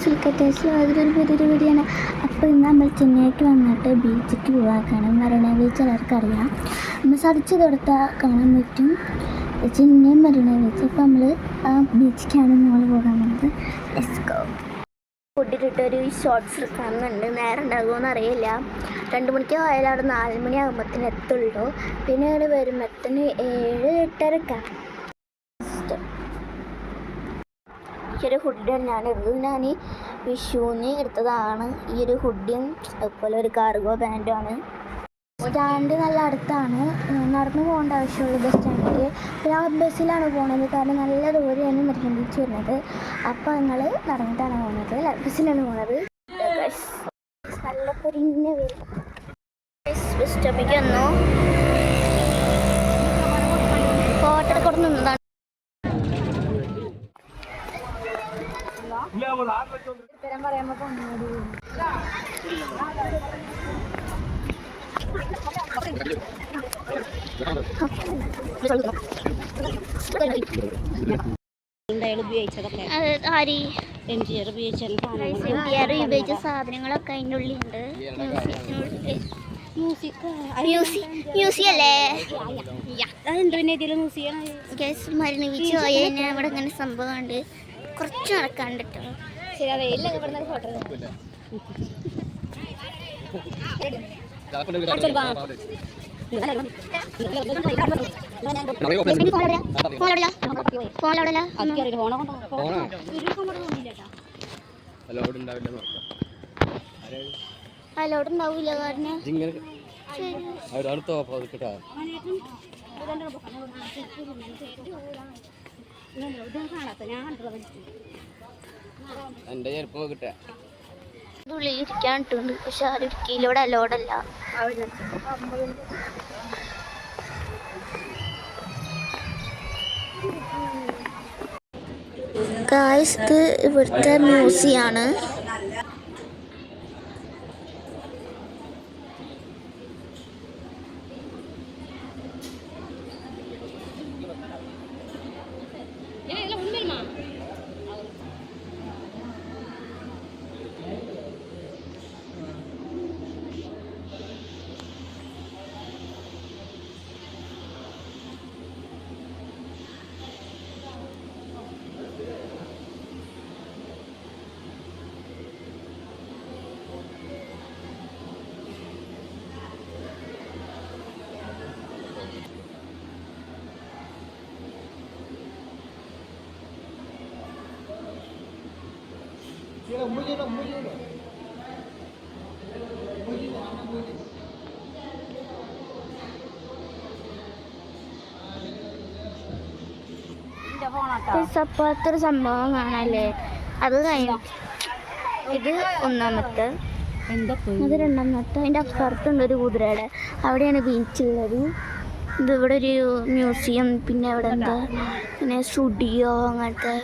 സുൽക്കറ്റേഴ്സ് അതിലൊരു പുതിയൊരു വീഡിയോയാണ്. അപ്പോൾ ഇന്ന് നമ്മൾ ചെന്നൈക്ക് വന്നിട്ട് ബീച്ചിലേക്ക് പോകാനാണ്. മറീന ബീച്ച് എല്ലാവർക്കറിയാം, നമ്മൾ സർച്ച് കൊടുത്താൽ കാണാൻ പറ്റും ചെന്നൈ മറീന ബീച്ച്. അപ്പോൾ നമ്മൾ ആ ബീച്ചിലേക്കാണ് നമ്മൾ പോകാൻ പോകുന്നത്. Let's go. ഫുഡിലിട്ടൊരു ഷോർട്ട്സ് എടുക്കാമെന്നുണ്ട്. നേരം ഉണ്ടാകുമോയെന്ന് അറിയില്ല. 2 മണിക്ക് പോയാലും അവിടെ 4 മണിയാകുമ്പോഴത്തേന് എത്തുള്ളൂ. പിന്നെ അവിടെ വരുമ്പോഴത്തേന് 7-8:30. ഈ ഒരു ഹുഡിയാണ് ഞാനെടുത്തത്. ഞാൻ വിഷുവിന് എടുത്തതാണ് ഈ ഒരു ഹുഡിയും. അതുപോലെ ഒരു കാർഗോ പാൻറ്റുമാണ്. സ്റ്റാൻഡ് നല്ല അടുത്താണ്, നടന്നു പോകേണ്ട ആവശ്യമുള്ള ബസ് സ്റ്റാൻഡിലേക്ക്. ഞാൻ ബസ്സിലാണ് പോകുന്നത്, കാരണം നല്ല ദൂരെയാണ് മറീന ബീച്ച് വരുന്നത്. അപ്പോൾ ഞങ്ങൾ നടന്നിട്ടാണ് പോകുന്നത്, ബസ്സിലാണ് പോകുന്നത്. നല്ല പൊരിഞ്ഞ വരും. ബസ് സ്റ്റോപ്പിലേക്ക് വന്നു. ഫോട്ടോ എടുക്കൊണ്ട് നിന്നതാണ്. ഉത്തരം പറയാൻ ഉപയോഗിച്ച സാധനങ്ങളൊക്കെ അതിൻ്റെ ഉള്ളിലുണ്ട്. മ്യൂസിയം അല്ലേ? മറീന ബീച്ച് പോയി കഴിഞ്ഞാൽ ഇവിടെ ഇങ്ങനെ സംഭവമുണ്ട്. കുറച്ച് നടക്കാണ്ട് കേട്ടോ. ശരി, വെയിലൊക്കെ ഇവിടെ ഫോട്ടോ അലോഡ് ഉണ്ടാവില്ല, കാരണം എന്റെ ചെറുപ്പം കിട്ടാ ഉള്ളിൽ ഇരിക്കാൻ ഇട്ടുണ്ട്. പക്ഷെ ആരും ഇടുക്കിയിലൂടെ അലോഡല്ല. ഗായ്സ്, ഇത് ഇവിടുത്തെ മ്യൂസിയാണ്. അപ്പുറത്തൊരു സംഭവം കാണാല്ലേ, അത് കഴിഞ്ഞു. ഇത് ഒന്നാമത്തെ, അത് രണ്ടാമത്തെ. അതിൻ്റെ അപ്പുറത്തുണ്ട് ഒരു കുതിരയുടെ, അവിടെയാണ് ബീച്ചുള്ളത്. ഇതിവിടെ ഒരു മ്യൂസിയം, പിന്നെ അവിടെ എന്താ പിന്നെ സ്റ്റുഡിയോ അങ്ങനത്തെ.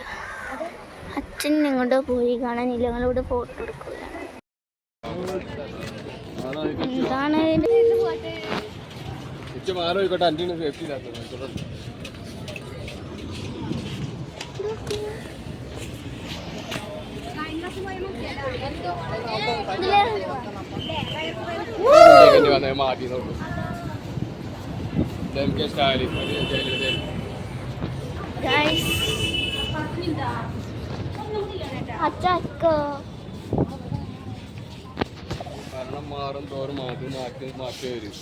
അച്ഛൻ ഞങ്ങളുടെ പോയി കാണാനില്ല, ഞങ്ങളിവിടെ ഫോട്ടോ എടുക്കുക. എന്താണ് കാരണം മാറും തോറും മാറ്റി വരും.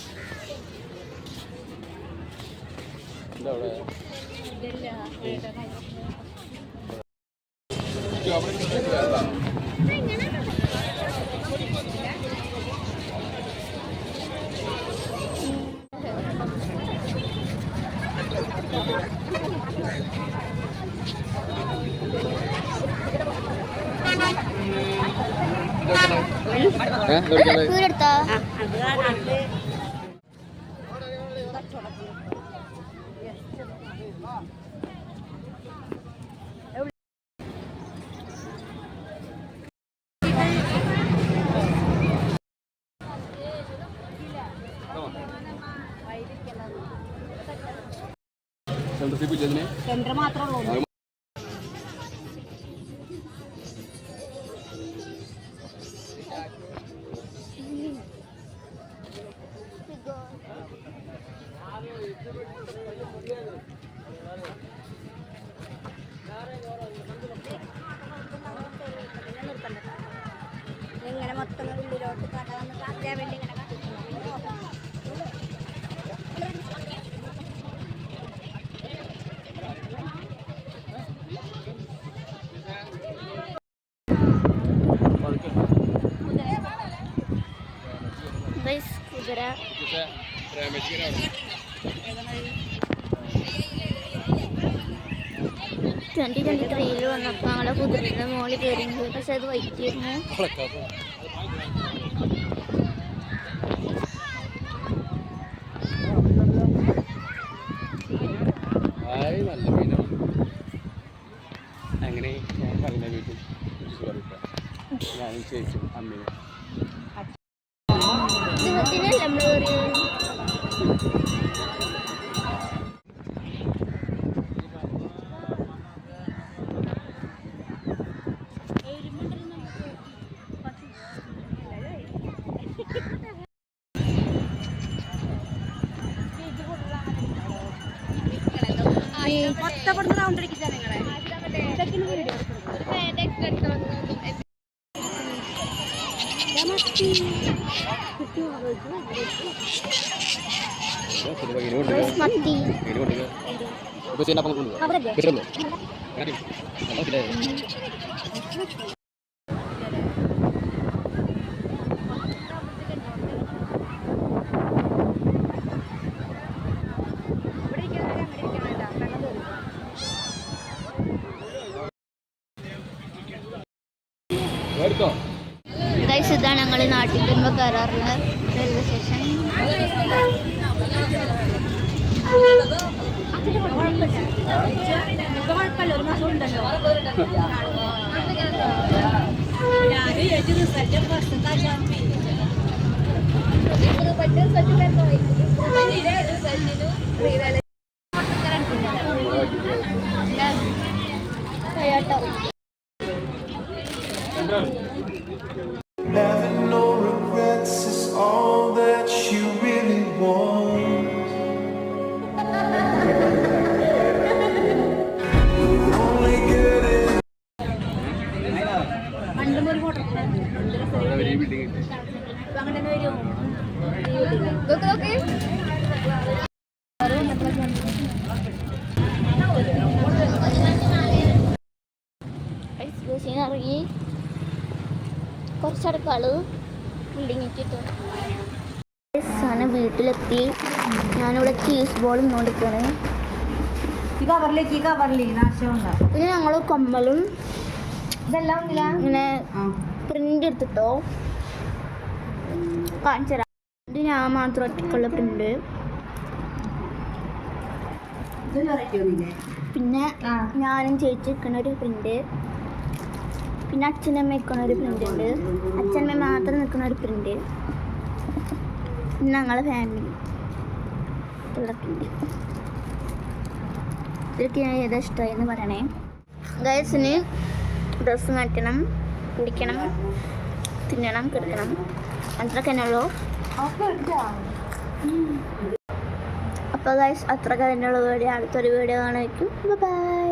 സെന്റർ മാത്രമേ ഉള്ളൂ. ഇങ്ങനെ മൊത്തം ഉള്ളിലോട്ട് കട വന്ന് അതേ വേണ്ടി ഇങ്ങനെ കുതിര 2023 വന്നപ്പോൾ ഞങ്ങളെ കുതിരയുടെ മുകളിൽ കയറിയത്, പക്ഷെ അത് വൈകിയിരുന്നു. നല്ല മീനാണ്. അങ്ങനെ ഞാൻ പറയുന്ന വീട്ടിൽ ഞാനും ചേച്ചും അമ്മയും ഇതിനല്ലേ നമ്മൾ മൊത്തപ്പെടുന്ന റൗണ്ട് അടിക്കില്ല നിങ്ങളെ മത്തി ഗൈസ്, ഇതാണ് ഞങ്ങൾ നാട്ടിൽ വരുമ്പോൾ കയറാറുള്ള railway station. Having no regrets is all that you really want. Only getting ഇറങ്ങി കുറച്ചടക്കാള് ബിൽഡിങ്ങിട്ട് സാധനം വീട്ടിലെത്തി. ഞാനിവിടെ ചീസ് ബോൾ ഇങ്ങോട്ടേക്കാണ്. പിന്നെ ഞങ്ങൾ കമ്മലും ഇതെല്ലാം ഇങ്ങനെ പ്രിന്റ് എടുത്തിട്ടോ കാണിച്ചു തരാം. ഇത് ഞാൻ മാത്രം ഒറ്റക്കുള്ള പ്രിന്റ്. പിന്നെ ഞാനും ചേച്ചി നിൽക്കുന്ന ഒരു പ്രിന്റ്. പിന്നെ അച്ഛനമ്മ നിൽക്കുന്ന ഒരു പ്രിന്റ് ഉണ്ട്. അച്ഛനമ്മ മാത്രം നിൽക്കുന്ന ഒരു പ്രിന്റ്. പിന്നെ ഞങ്ങളെ ഫാമിലി ഉള്ള പ്രിന്റ്. ഇതൊക്കെ ഞാൻ ഏതാ ഇഷ്ടമായി എന്ന് പറയണേ. ഗൈസിന് ഡ്രസ്സ് മാറ്റണം, കുടിക്കണം, തിന്നണം, കിടക്കണം, അത്രയൊക്കെ തന്നെയുള്ളൂ. അപ്പോൾ ഗൈസ് അത്രയൊക്കെ തന്നെയുള്ള വീഡിയോ. അടുത്തൊരു വീഡിയോ കാണുമായിരിക്കും. ബൈ.